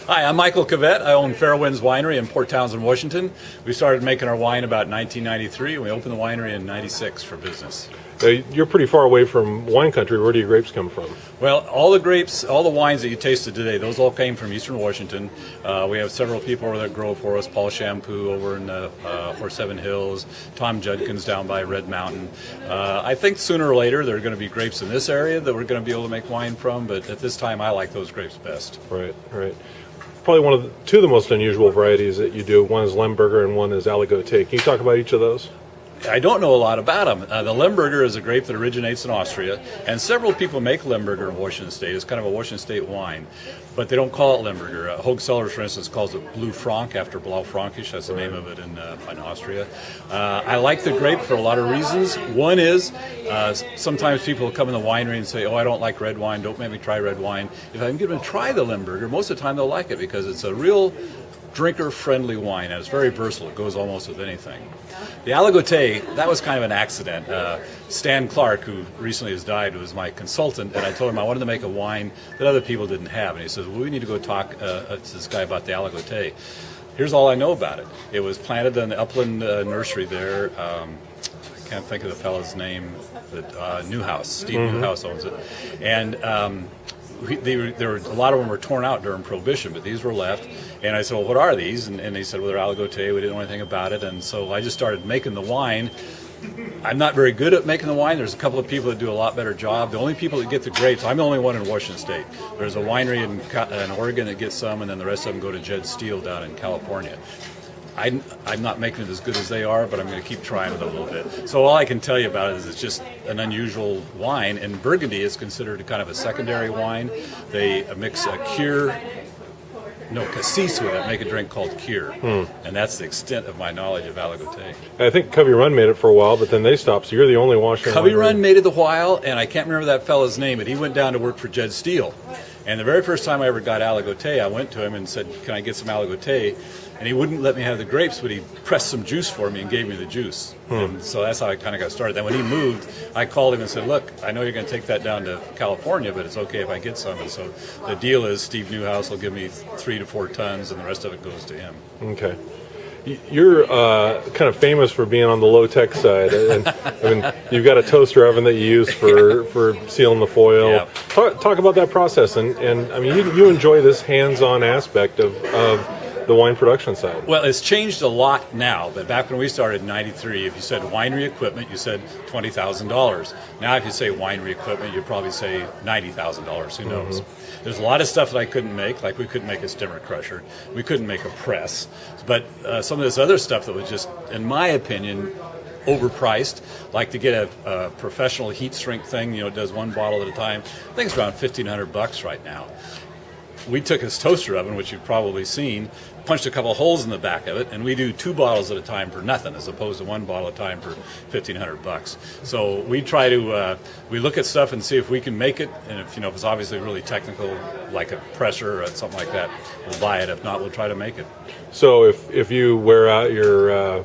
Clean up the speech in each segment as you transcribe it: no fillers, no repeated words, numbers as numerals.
Hi, I'm Michael Cavett. I own FairWinds Winery in Port Townsend, Washington. We started making our wine about 1993, and we opened the winery in 96 for business. You're pretty far away from wine country. Where do your grapes come from? Well, all the grapes, all the wines that you tasted today, those all came from Eastern Washington. We have several people over that grow for us. Paul Shampoo over in the Horse Heaven Hills, Tom Judkins down by Red Mountain. I think sooner or later there are going to be grapes in this area that we're going to be able to make wine from, but at this time I like those grapes best. Right. Probably two of the most unusual varieties that you do. One is Lemberger and one is Aligoté. Can you talk about each of those? I don't know a lot about them. The Lemberger is a grape that originates in Austria, and several people make Lemberger in Washington State. It's kind of a Washington State wine, but they don't call it Lemberger. Hogue Cellars, for instance, calls it Blue Franc after Blaufränkisch. That's the name of it in Austria. I like the grape for a lot of reasons. One is sometimes people come in the winery and say, "Oh, I don't like red wine. Don't make me try red wine." If I can get them to try the Lemberger, most of the time they'll like it because it's a real drinker-friendly wine, and it's very versatile. It goes almost with anything. The Aligoté, that was kind of an accident. Stan Clark, who recently has died, was my consultant, and I told him I wanted to make a wine that other people didn't have. And he says, well, we need to go talk to this guy about the Aligoté. Here's all I know about it. It was planted in the Upland nursery there. I can't think of the fellow's name, but Newhouse, Steve Newhouse owns it. And there were a lot of them were torn out during Prohibition, but these were left. And I said, well, what are these? And they said, well, they're Aligoté. We didn't know anything about it. And so I just started making the wine. I'm not very good at making the wine. There's a couple of people that do a lot better job. The only people that get the grapes, I'm the only one in Washington State. There's a winery in Oregon that gets some, and then the rest of them go to Jed Steele down in California. I'm not making it as good as they are, but I'm going to keep trying it a little bit. So all I can tell you about it is it's just an unusual wine. And Burgundy is considered kind of a secondary wine. They mix a cassis with it, make a drink called Cure. And that's the extent of my knowledge of Aligoté. I think Covey Run made it for a while, but then they stopped, so you're the only Washington Covey Run made it a while, and I can't remember that fellow's name, but he went down to work for Jed Steele. And the very first time I ever got Aligoté, I went to him and said, can I get some Aligoté? And he wouldn't let me have the grapes, but he pressed some juice for me and gave me the juice. And so that's how I kind of got started. Then when he moved, I called him and said, look, I know you're going to take that down to California, but it's okay if I get some. And so the deal is Steve Newhouse will give me 3 to 4 tons, and the rest of it goes to him. Okay. You're kind of famous for being on the low-tech side. And I mean, you've got a toaster oven that you use for sealing the foil. Yeah. Talk about that process. And I mean, you enjoy this hands-on aspect of the wine production side. Well, it's changed a lot now, but back when we started in 93, if you said winery equipment, you said $20,000. Now if you say winery equipment, you probably say $90,000. Who knows? There's a lot of stuff that I couldn't make, like we couldn't make a stemmer crusher. We couldn't make a press. But some of this other stuff that was just, in my opinion, overpriced, like to get a professional heat shrink thing, it does one bottle at a time. I think it's around $1,500 right now. We took this toaster oven, which you've probably seen, punched a couple holes in the back of it, and we do 2 bottles at a time for nothing, as opposed to 1 bottle at a time for $1,500. So we try to we look at stuff and see if we can make it, and if it's obviously really technical, like a pressure or something like that, we'll buy it. If not, we'll try to make it. So if you wear out your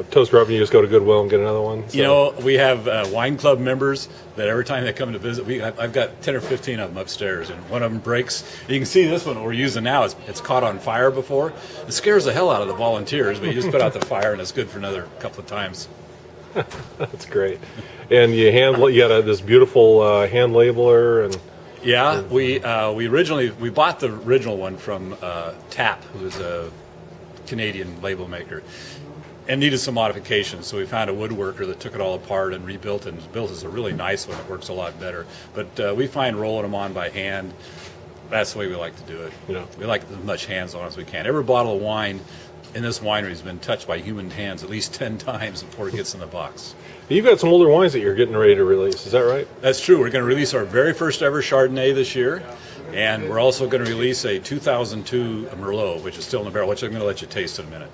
toaster oven, you just go to Goodwill and get another one? So. We have wine club members that every time they come to visit, I've got 10 or 15 of them upstairs, and one of them breaks. You can see this one we're using now. It's caught on fire before. It scares the hell out of the volunteers, but you just put out the fire, and it's good for another couple of times. That's great. And you got this beautiful hand labeler and. Yeah, we bought the original one from Tap, who is a Canadian label maker, and needed some modifications. So we found a woodworker that took it all apart and rebuilt it, and built us a really nice one. It works a lot better. But we find rolling them on by hand, that's the way we like to do it. We like as much hands-on as we can. Every bottle of wine in this winery has been touched by human hands at least 10 times before it gets in the box. You've got some older wines that you're getting ready to release, is that right? That's true. We're going to release our very first ever Chardonnay this year, and we're also going to release a 2002 Merlot, which is still in the barrel, which I'm going to let you taste in a minute.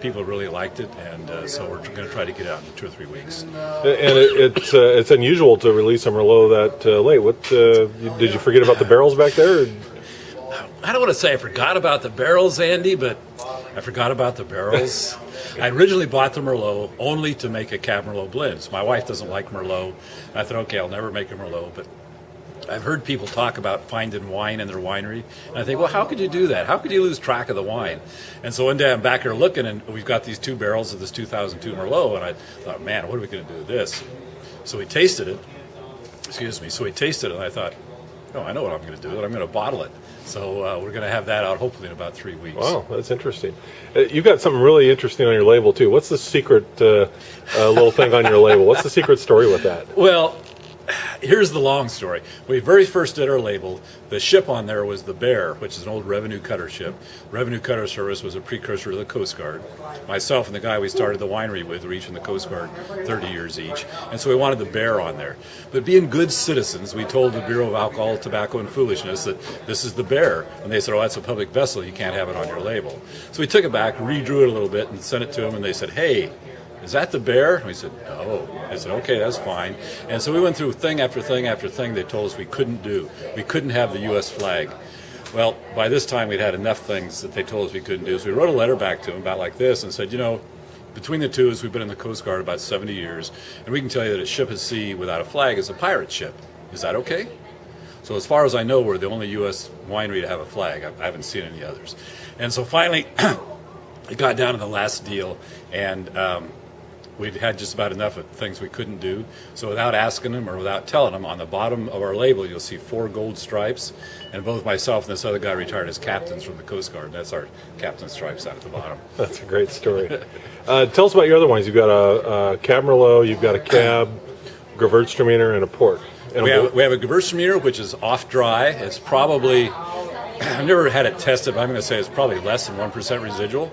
People really liked it, and so we're going to try to get it out in 2 or 3 weeks. And it's unusual to release a Merlot that late. What did you forget about the barrels back there? Or? I don't want to say I forgot about the barrels, Andy, but I forgot about the barrels. I originally bought the Merlot only to make a Cab Merlot blend. So my wife doesn't like Merlot. I thought, okay, I'll never make a Merlot, but I've heard people talk about finding wine in their winery, and I think, well, how could you do that? How could you lose track of the wine? And so one day I'm back here looking, and we've got these 2 barrels of this 2002 Merlot, and I thought, man, what are we going to do with this? So we tasted it. So we tasted it, and I thought, oh, I know what I'm going to do. I'm going to bottle it. So we're going to have that out hopefully in about 3 weeks. Wow, that's interesting. You've got something really interesting on your label too. What's the secret little thing on your label? What's the secret story with that? Well, here's the long story. When we very first did our label, the ship on there was the Bear, which is an old revenue cutter ship. Revenue cutter service was a precursor to the Coast Guard. Myself and the guy we started the winery with were each in the Coast Guard 30 years each. And so we wanted the Bear on there. But being good citizens, we told the Bureau of Alcohol, Tobacco, and Foolishness that this is the Bear. And they said, oh, that's a public vessel. You can't have it on your label. So we took it back, redrew it a little bit, and sent it to them. And they said, hey, is that the Bear? And we said, no. I said, okay, that's fine. And so we went through thing after thing after thing they told us we couldn't do. We couldn't have the U.S. flag. Well, by this time we'd had enough things that they told us we couldn't do. So we wrote a letter back to them about like this and said, you know, between the two of us, we've been in the Coast Guard about 70 years, and we can tell you that a ship at sea without a flag is a pirate ship. Is that okay? So as far as I know, we're the only U.S. winery to have a flag. I haven't seen any others. And so finally, it got down to the last deal, and we'd had just about enough of things we couldn't do. So without asking them or without telling them, on the bottom of our label, you'll see 4 gold stripes. And both myself and this other guy retired as captains from the Coast Guard. That's our captain stripes down at the bottom. That's a great story. Tell us about your other wines. You've got a Cab Merlot, you've got a Cab, Gewürztraminer, and a Port. And we have a Gewürztraminer, which is off dry. It's probably, I've never had it tested, but I'm going to say it's probably less than 1% residual.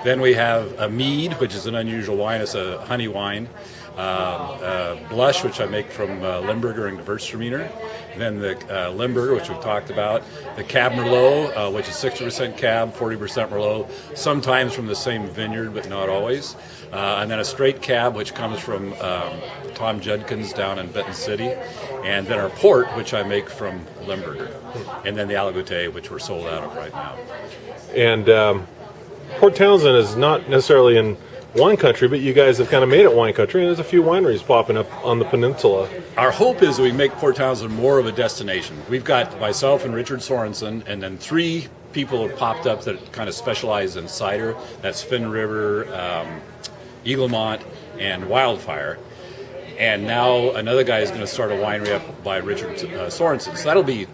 Then we have a mead, which is an unusual wine. It's a honey wine. Blush, which I make from Limburger and Gewürztraminer. And then the Limburger, which we've talked about. The Cab Merlot, which is 60% Cab, 40% Merlot. Sometimes from the same vineyard, but not always. And then a straight Cab, which comes from Tom Judkins down in Benton City. And then our Port, which I make from Limburger. And then the Aligoté, which we're sold out of right now. And Port Townsend is not necessarily in wine country, but you guys have kind of made it wine country, and there's a few wineries popping up on the peninsula. Our hope is that we make Port Townsend more of a destination. We've got myself and Richard Sorensen, and then 3 people have popped up that kind of specialize in cider. That's Finn River, Eaglemont, and Wildfire. And now another guy is going to start a winery up by Richard Sorensen. So that'll be,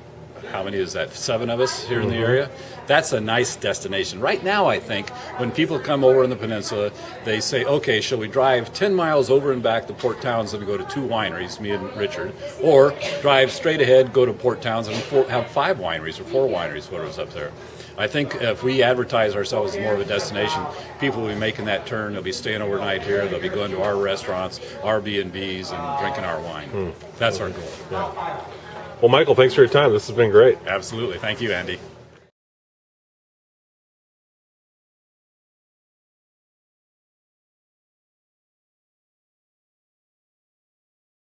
how many is that, 7 of us here in the area? That's a nice destination. Right now, I think, when people come over in the peninsula, they say, okay, shall we drive 10 miles over and back to Port Townsend and go to 2 wineries, me and Richard, or drive straight ahead, go to Port Townsend and have 5 wineries or 4 wineries, whatever's up there. I think if we advertise ourselves as more of a destination, people will be making that turn. They'll be staying overnight here. They'll be going to our restaurants, our B&Bs, and drinking our wine. That's our goal. Yeah. Well, Michael, thanks for your time. This has been great. Absolutely. Thank you, Andy.